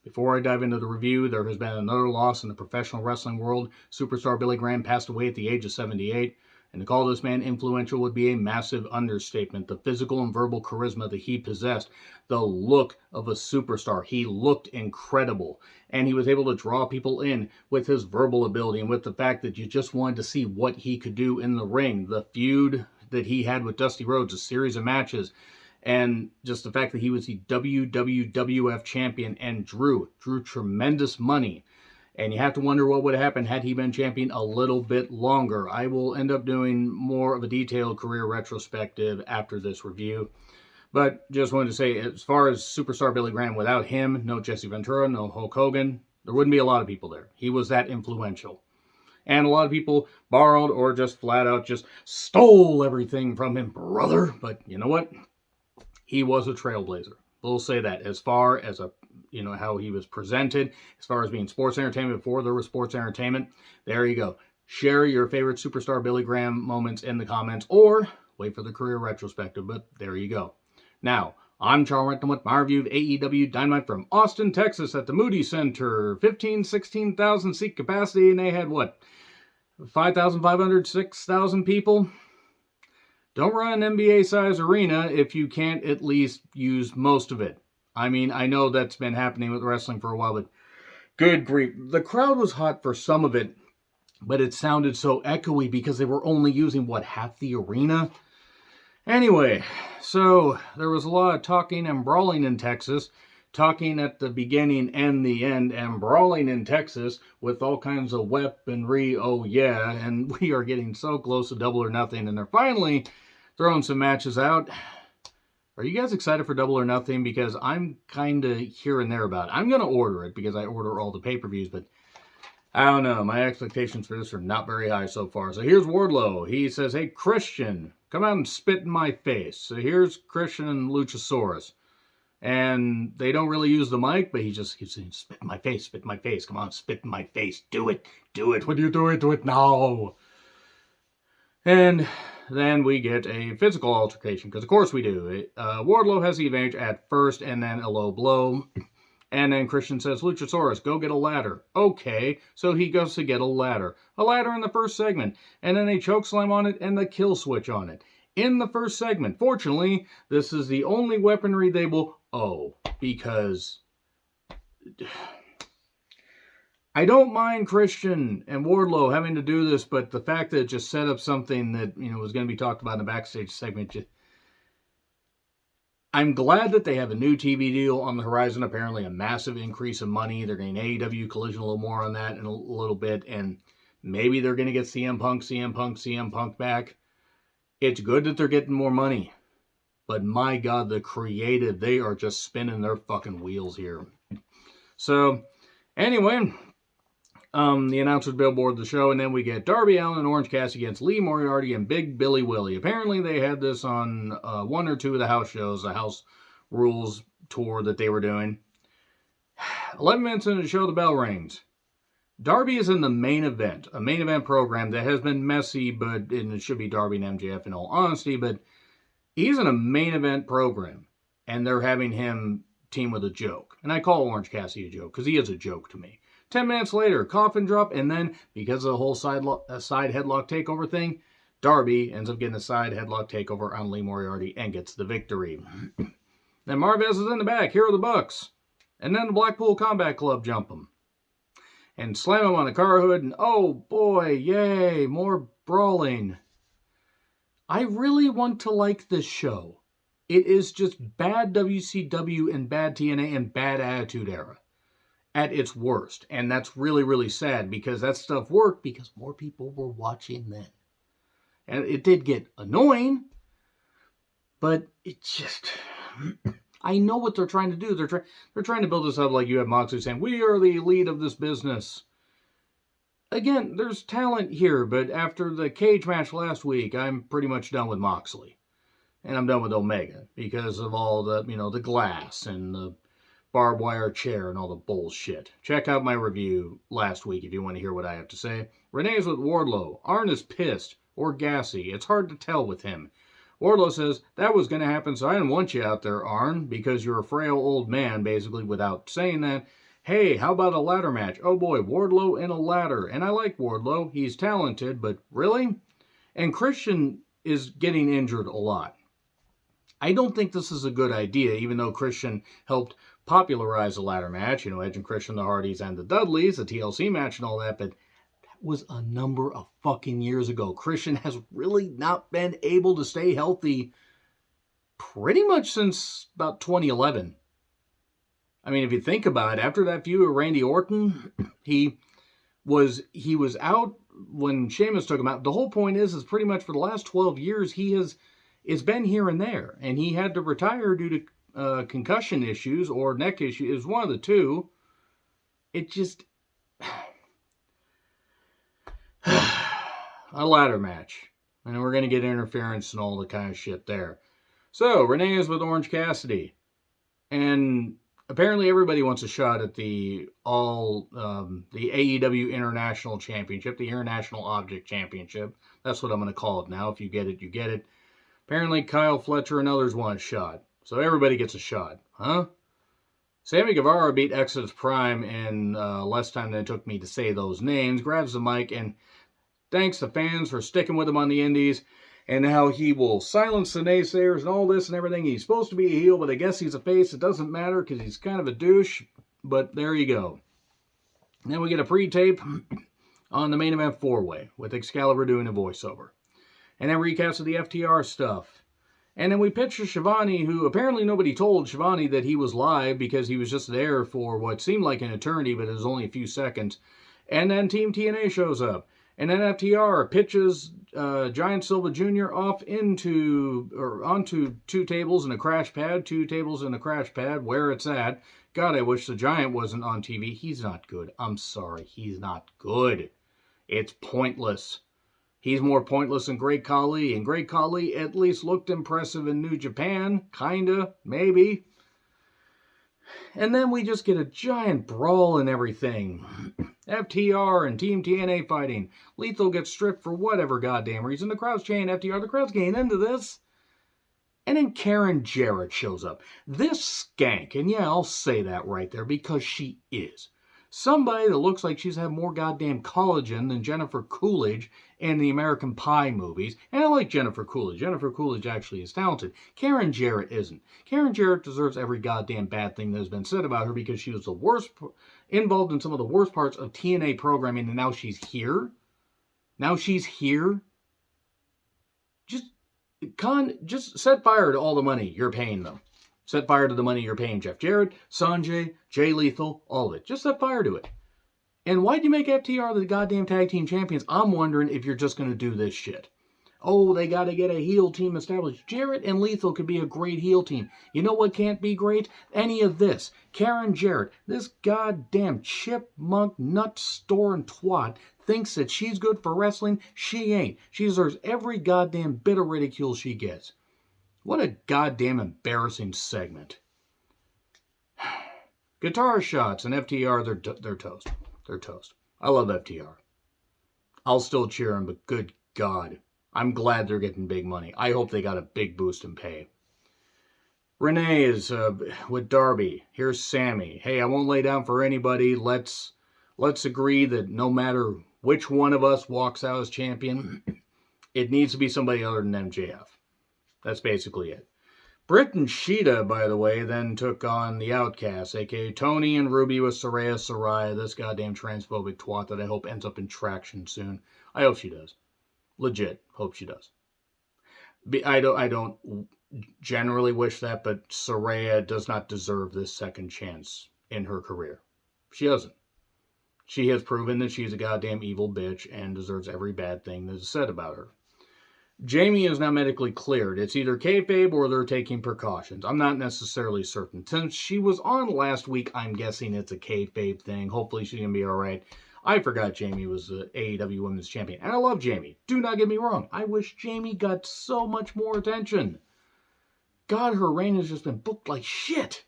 Before I dive into the review, there has been another loss in the professional wrestling world. Superstar Billy Graham passed away at the age of 78. And to call this man influential would be a massive understatement. The physical and verbal charisma that he possessed, the look of a superstar. He looked incredible. And he was able to draw people in with his verbal ability and with the fact that you just wanted to see what he could do in the ring. The feud that he had with Dusty Rhodes, a series of matches, and just the fact that he was the WWF champion and drew tremendous money. And you have to wonder what would have happened had he been champion a little bit longer. I will end up doing more of a detailed career retrospective after this review. But just wanted to say, as far as Superstar Billy Graham, without him, no Jesse Ventura, no Hulk Hogan, there wouldn't be a lot of people there. He was that influential. And a lot of people borrowed or just flat out just stole everything from him, brother. But you know what? He was a trailblazer. We'll say that. As far as how he was presented, as far as being sports entertainment before there was sports entertainment, there you go. Share your favorite Superstar Billy Graham moments in the comments, or wait for the career retrospective, but there you go. Now, I'm Charles Rant with my review of AEW Dynamite from Austin, Texas at the Moody Center. 16,000 seat capacity, and they had, 5,500, 6,000 people? Don't run an NBA-size arena if you can't at least use most of it. I mean, I know that's been happening with wrestling for a while, but good grief. The crowd was hot for some of it, but it sounded so echoey because they were only using, half the arena? Anyway, so there was a lot of talking and brawling in Texas, talking at the beginning and the end, and brawling in Texas with all kinds of weaponry, oh yeah, and we are getting so close to Double or Nothing, and they're finally throwing some matches out. Are you guys excited for Double or Nothing? Because I'm kind of here and there about it. I'm going to order it because I order all the pay-per-views, but I don't know. My expectations for this are not very high so far. So here's Wardlow. He says, hey, Christian, come out and spit in my face. So here's Christian and Luchasaurus. And they don't really use the mic, but he just keeps saying, spit in my face, spit in my face. Come on, spit in my face. Do it. Do it. When you do it, do it now. And then we get a physical altercation, because of course we do. Wardlow has the advantage at first, and then a low blow. And then Christian says, Luchasaurus, go get a ladder. Okay, so he goes to get a ladder. A ladder in the first segment. And then a chokeslam on it and the kill switch on it. In the first segment. Fortunately, this is the only weaponry they will... because... I don't mind Christian and Wardlow having to do this, but the fact that it just set up something that, was going to be talked about in the backstage segment, I'm glad that they have a new TV deal on the horizon, apparently a massive increase in money. They're getting AEW Collision a little more on that in a little bit, and maybe they're going to get CM Punk back. It's good that they're getting more money, but my God, the creative, they are just spinning their fucking wheels here. So, anyway... the announcers billboard the show, and then we get Darby Allin and Orange Cassidy against Lee Moriarty and Big Billy Willie. Apparently, they had this on one or two of the house shows, the House Rules tour that they were doing. 11 minutes into the show, the bell rings. Darby is in the main event, a main event program that has been messy, but it should be Darby and MJF in all honesty, but he's in a main event program, and they're having him team with a joke. And I call Orange Cassidy a joke, because he is a joke to me. 10 minutes later, coffin drop, and then, because of the whole side headlock takeover thing, Darby ends up getting a side headlock takeover on Lee Moriarty and gets the victory. Then Marvez is in the back, here are the Bucks. And then the Blackpool Combat Club jump him. And slam him on the car hood, and oh boy, yay, more brawling. I really want to like this show. It is just bad WCW and bad TNA and bad Attitude Era at its worst. And that's really, really sad, because that stuff worked because more people were watching then. And it did get annoying, but it just... I know what they're trying to do. They're trying to build this up like you have Moxley saying, we are the elite of this business. Again, there's talent here, but after the cage match last week, I'm pretty much done with Moxley. And I'm done with Omega because of all the, the glass and the barbed wire chair and all the bullshit. Check out my review last week if you want to hear what I have to say. Renee's with Wardlow. Arn is pissed or gassy. It's hard to tell with him. Wardlow says, that was going to happen, so I didn't want you out there, Arn, because you're a frail old man, basically, without saying that. Hey, how about a ladder match? Oh boy, Wardlow in a ladder. And I like Wardlow. He's talented, but really? And Christian is getting injured a lot. I don't think this is a good idea, even though Christian helped popularize the ladder match. You know, Edge and Christian, the Hardys, and the Dudleys, the TLC match and all that, but that was a number of fucking years ago. Christian has really not been able to stay healthy pretty much since about 2011. I mean, if you think about it, after that feud with Randy Orton, he was out when Sheamus took him out. The whole point is pretty much for the last 12 years, it's been here and there. And he had to retire due to concussion issues or neck issues. It was one of the two. It just... a ladder match. And we're going to get interference and all the kind of shit there. So, Renee is with Orange Cassidy. And apparently everybody wants a shot at the AEW International Championship, the International Object Championship. That's what I'm going to call it now. If you get it, you get it. Apparently Kyle Fletcher and others want a shot. So everybody gets a shot. Huh? Sammy Guevara beat Exodus Prime in less time than it took me to say those names. Grabs the mic and thanks the fans for sticking with him on the indies. And how he will silence the naysayers and all this and everything. He's supposed to be a heel, but I guess he's a face. It doesn't matter because he's kind of a douche. But there you go. And then we get a pre-tape on the main event 4-way with Excalibur doing a voiceover. And then recaps of the FTR stuff. And then we picture Shivani, who apparently nobody told Shivani that he was live because he was just there for what seemed like an eternity, but it was only a few seconds. And then Team TNA shows up. And then FTR pitches Giant Silva Jr. onto two tables and a crash pad, where it's at. God, I wish the Giant wasn't on TV. He's not good. I'm sorry. He's not good. It's pointless. He's more pointless than Great Khali, and Great Khali at least looked impressive in New Japan. Kinda, maybe. And then we just get a giant brawl and everything. FTR and Team TNA fighting. Lethal gets stripped for whatever goddamn reason. The crowd's chanting FTR. The crowd's getting into this. And then Karen Jarrett shows up. This skank, and yeah, I'll say that right there because she is. Somebody that looks like she's had more goddamn collagen than Jennifer Coolidge in the American Pie movies. And I like Jennifer Coolidge. Jennifer Coolidge actually is talented. Karen Jarrett isn't. Karen Jarrett deserves every goddamn bad thing that has been said about her because she was the worst, involved in some of the worst parts of TNA programming, and now she's here. Just set fire to all the money you're paying them. Set fire to the money you're paying Jeff Jarrett, Sanjay, Jay Lethal, all of it. Just set fire to it. And why'd you make FTR the goddamn tag team champions? I'm wondering if you're just going to do this shit. Oh, they got to get a heel team established. Jarrett and Lethal could be a great heel team. You know what can't be great? Any of this. Karen Jarrett, this goddamn chipmunk, nut store and twat, thinks that she's good for wrestling. She ain't. She deserves every goddamn bit of ridicule she gets. What a goddamn embarrassing segment. Guitar shots and FTR, they're toast. They're toast. I love FTR. I'll still cheer them, but good God. I'm glad they're getting big money. I hope they got a big boost in pay. Renee is with Darby. Here's Sammy. Hey, I won't lay down for anybody. Let's agree that no matter which one of us walks out as champion, it needs to be somebody other than MJF. That's basically it. Britt and Sheeta, by the way, then took on the Outcasts, a.k.a. Tony and Ruby with Saraya, this goddamn transphobic twat that I hope ends up in traction soon. I hope she does. Legit. Hope she does. I don't generally wish that, but Saraya does not deserve this second chance in her career. She doesn't. She has proven that she's a goddamn evil bitch and deserves every bad thing that is said about her. Jamie is now medically cleared. It's either kayfabe or they're taking precautions. I'm not necessarily certain. Since she was on last week, I'm guessing it's a kayfabe thing. Hopefully she's going to be all right. I forgot Jamie was the AEW Women's Champion. And I love Jamie. Do not get me wrong. I wish Jamie got so much more attention. God, her reign has just been booked like shit.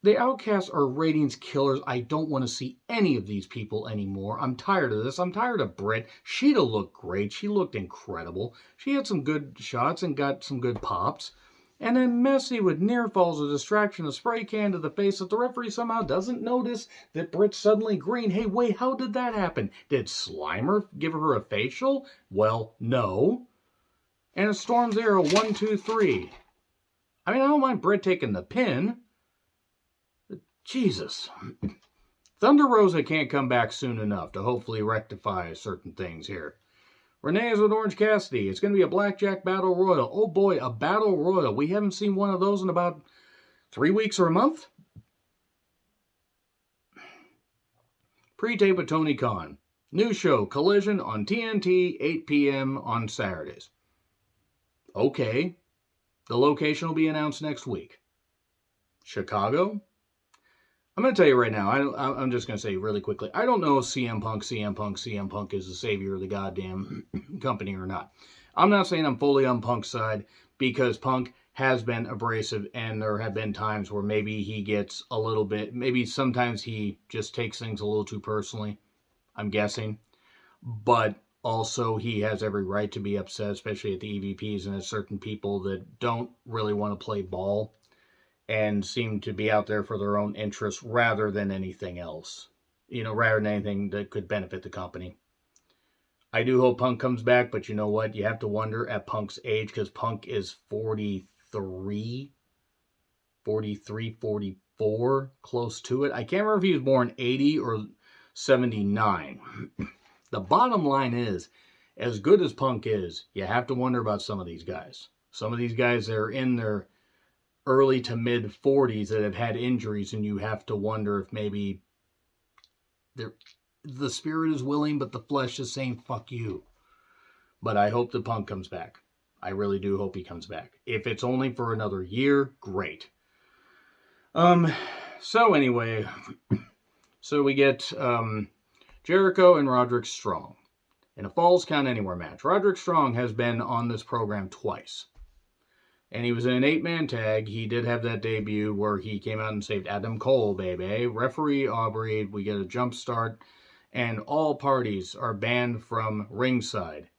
The Outcasts are ratings killers. I don't want to see any of these people anymore. I'm tired of this. I'm tired of Britt. Sheeta looked great. She looked incredible. She had some good shots and got some good pops. And then Messi with near falls, a distraction, a spray can to the face that the referee somehow doesn't notice that Britt's suddenly green. Hey, wait, how did that happen? Did Slimer give her a facial? Well, no. And a Storm Zero, 1, 2, 3. I mean, I don't mind Britt taking the pin. Jesus. Thunder Rosa can't come back soon enough to hopefully rectify certain things here. Renee is with Orange Cassidy. It's going to be a Blackjack Battle Royal. Oh boy, a Battle Royal. We haven't seen one of those in about 3 weeks or a month. Pre-tape with Tony Khan. New show, Collision on TNT, 8 p.m. on Saturdays. Okay. The location will be announced next week. Chicago? I'm going to tell you right now, I'm just going to say really quickly, I don't know if CM Punk is the savior of the goddamn company or not. I'm not saying I'm fully on Punk's side, because Punk has been abrasive, and there have been times where maybe he gets a little bit, maybe sometimes he just takes things a little too personally, I'm guessing. But also he has every right to be upset, especially at the EVPs and at certain people that don't really want to play ball and seem to be out there for their own interests rather than anything else. Rather than anything that could benefit the company. I do hope Punk comes back, but you know what? You have to wonder at Punk's age, because Punk is 43, 44, close to it. I can't remember if he was born 80 or 79. The bottom line is, as good as Punk is, you have to wonder about some of these guys. Some of these guys that are in their early to mid 40s that have had injuries, and you have to wonder if maybe the spirit is willing, but the flesh is saying, fuck you. But I hope that Punk comes back. I really do hope he comes back. If it's only for another year, great. So anyway, so we get Jericho and Roderick Strong in a Falls Count Anywhere match. Roderick Strong has been on this program twice. And he was in an 8-man tag. He did have that debut where he came out and saved Adam Cole, baby. Referee Aubrey, we get a jump start. And all parties are banned from ringside.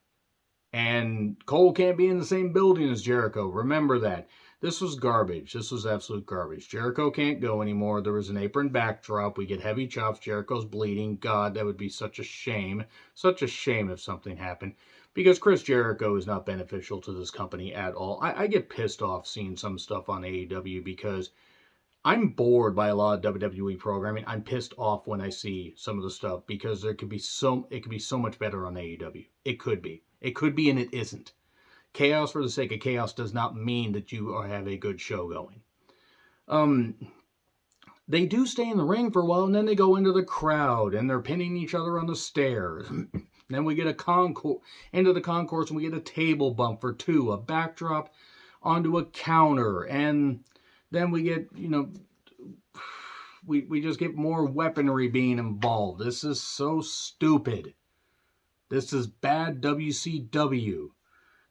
And Cole can't be in the same building as Jericho. Remember that. This was garbage. This was absolute garbage. Jericho can't go anymore. There was an apron backdrop. We get heavy chops. Jericho's bleeding. God, that would be such a shame. Such a shame if something happened. Because Chris Jericho is not beneficial to this company at all. I get pissed off seeing some stuff on AEW because I'm bored by a lot of WWE programming. I'm pissed off when I see some of the stuff because it could be so much better on AEW. It could be. It could be, and it isn't. Chaos for the sake of chaos does not mean that you have a good show going. They do stay in the ring for a while, and then they go into the crowd, and they're pinning each other on the stairs. Then we get into the concourse, and we get a table bump for 2, a backdrop onto a counter, and then we get, we just get more weaponry being involved. This is so stupid. This is bad WCW.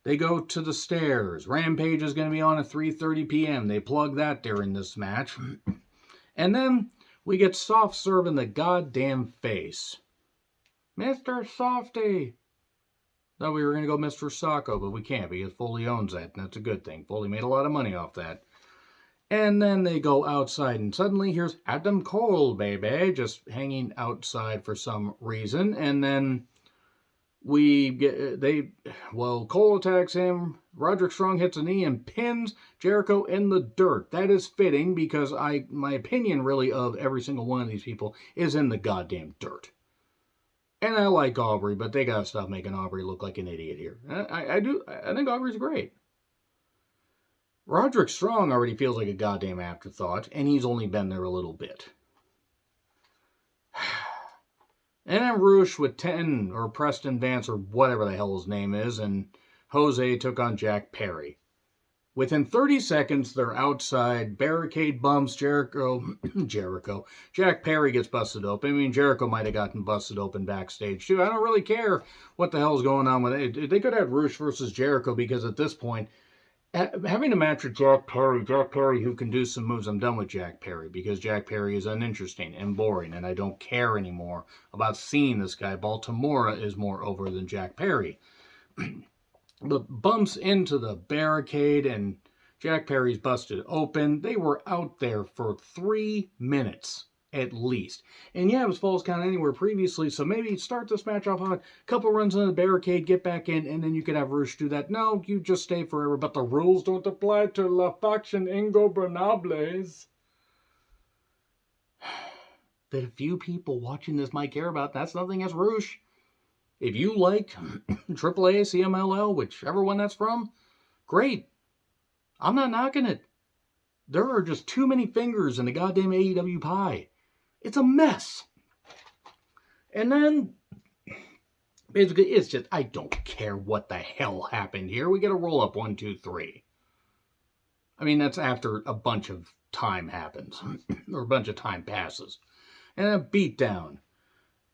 They go to the stairs. Rampage is going to be on at 3:30 p.m. They plug that during this match. And then we get soft serve in the goddamn face. Mr. Softy. Thought we were going to go Mr. Sacco, but we can't because Foley owns that, and that's a good thing. Foley made a lot of money off that. And then they go outside, and suddenly here's Adam Cole, baby, just hanging outside for some reason. And then Cole attacks him. Roderick Strong hits a knee and pins Jericho in the dirt. That is fitting because my opinion really of every single one of these people is in the goddamn dirt. And I like Aubrey, but they gotta stop making Aubrey look like an idiot here. I think Aubrey's great. Roderick Strong already feels like a goddamn afterthought, and he's only been there a little bit. And then Roosh with 10, or Preston Vance, or whatever the hell his name is, and Jose took on Jack Perry. Within 30 seconds, they're outside, barricade bumps, Jack Perry gets busted open. I mean, Jericho might have gotten busted open backstage, too. I don't really care what the hell's going on with it. They could have Roosh versus Jericho, because at this point, having a match with Jack Perry who can do some moves, I'm done with Jack Perry, because Jack Perry is uninteresting and boring, and I don't care anymore about seeing this guy. Baltimore is more over than Jack Perry. The bumps into the barricade, and Jack Perry's busted open. They were out there for 3 minutes at least. And yeah, it was Falls Count Anywhere previously, so maybe start this match off on a couple runs on the barricade, get back in, and then you could have Rush do that. No, you just stay forever, but the rules don't apply to La Faction Ingobernables. That a few people watching this might care about. That's nothing as Rush. If you like AAA, CMLL, whichever one that's from, great. I'm not knocking it. There are just too many fingers in the goddamn AEW pie. It's a mess. And then, basically, it's just, I don't care what the hell happened here. We get a roll up 1, 2, 3. I mean, that's after a bunch of time happens. Or a bunch of time passes. And a beatdown.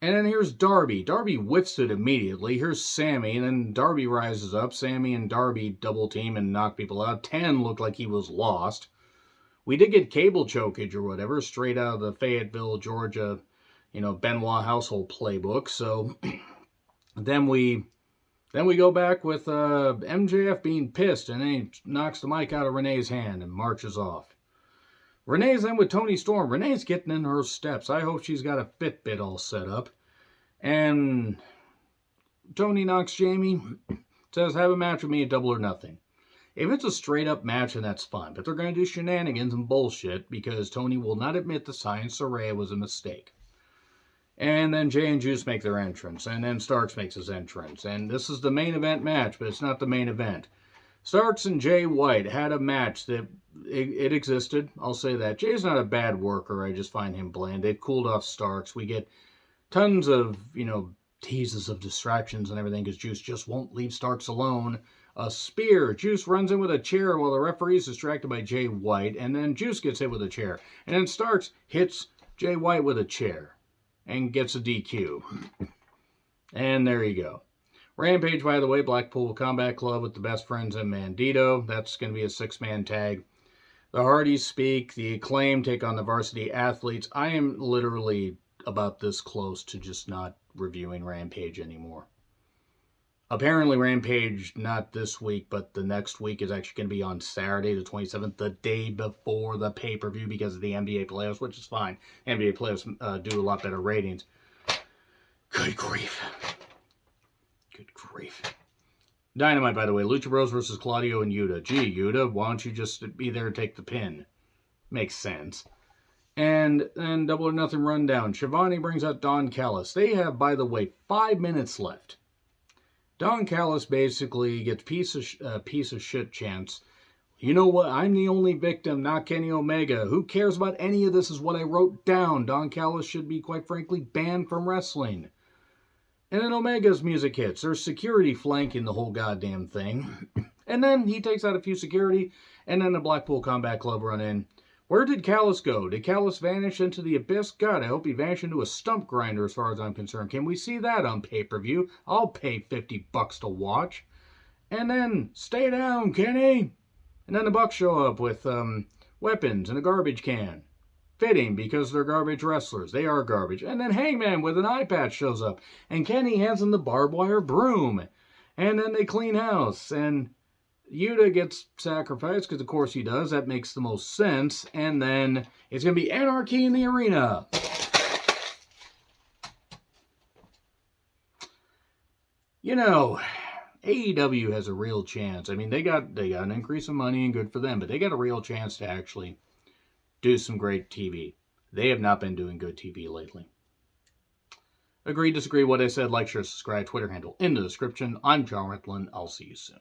And then here's Darby. Darby whiffs it immediately. Here's Sammy. And then Darby rises up. Sammy and Darby double team and knock people out. 10 looked like he was lost. We did get cable chokeage or whatever, straight out of the Fayetteville, Georgia, Benoit household playbook. So then we go back with MJF being pissed, and then he knocks the mic out of Renee's hand and marches off. Renee's in with Toni Storm. Renee's getting in her steps. I hope she's got a Fitbit all set up. And Toni knocks Jamie, says, have a match with me at Double or Nothing. If it's a straight-up match, then that's fine. But they're going to do shenanigans and bullshit because Toni will not admit the Science Soraya was a mistake. And then Jay and Juice make their entrance. And then Starks makes his entrance. And this is the main event match, but it's not the main event. Starks and Jay White had a match that it existed. I'll say that. Jay's not a bad worker. I just find him bland. They've cooled off Starks. We get tons of, teases of distractions and everything because Juice just won't leave Starks alone. A spear. Juice runs in with a chair while the referee's distracted by Jay White. And then Juice gets hit with a chair. And then Starks hits Jay White with a chair. And gets a DQ. And there you go. Rampage, by the way, Blackpool Combat Club with the Best Friends and Bandito. That's going to be a 6-man tag. The Hardys speak. The Acclaim take on the Varsity Athletes. I am literally about this close to just not reviewing Rampage anymore. Apparently Rampage, not this week, but the next week is actually going to be on Saturday the 27th, the day before the pay-per-view because of the NBA playoffs, which is fine. NBA playoffs do a lot better ratings. Good grief. Good grief. Dynamite, by the way. Lucha Bros versus Claudio and Yuta. Gee, Yuta, why don't you just be there and take the pin? Makes sense. And then Double or Nothing rundown. Shivani brings out Don Callis. They have, by the way, 5 minutes left. Don Callis basically gets piece of shit chance. You know what? I'm the only victim, not Kenny Omega. Who cares about any of this is what I wrote down. Don Callis should be, quite frankly, banned from wrestling. And then Omega's music hits. There's security flanking the whole goddamn thing. And then he takes out a few security, and then the Blackpool Combat Club run in. Where did Callis go? Did Callis vanish into the abyss? God, I hope he vanished into a stump grinder as far as I'm concerned. Can we see that on pay-per-view? I'll pay $50 to watch. And then, stay down, Kenny! And then the Bucks show up with weapons and a garbage can. Fitting, because they're garbage wrestlers. They are garbage. And then Hangman with an eye patch shows up. And Kenny hands him the barbed wire broom. And then they clean house. And Yuta gets sacrificed, because of course he does. That makes the most sense. And then it's going to be anarchy in the arena. AEW has a real chance. I mean, they got an increase in money and good for them, but they got a real chance to actually do some great TV. They have not been doing good TV lately. Agree, disagree, what I said, like, share, subscribe, Twitter handle in the description. I'm John Ritlin. I'll see you soon.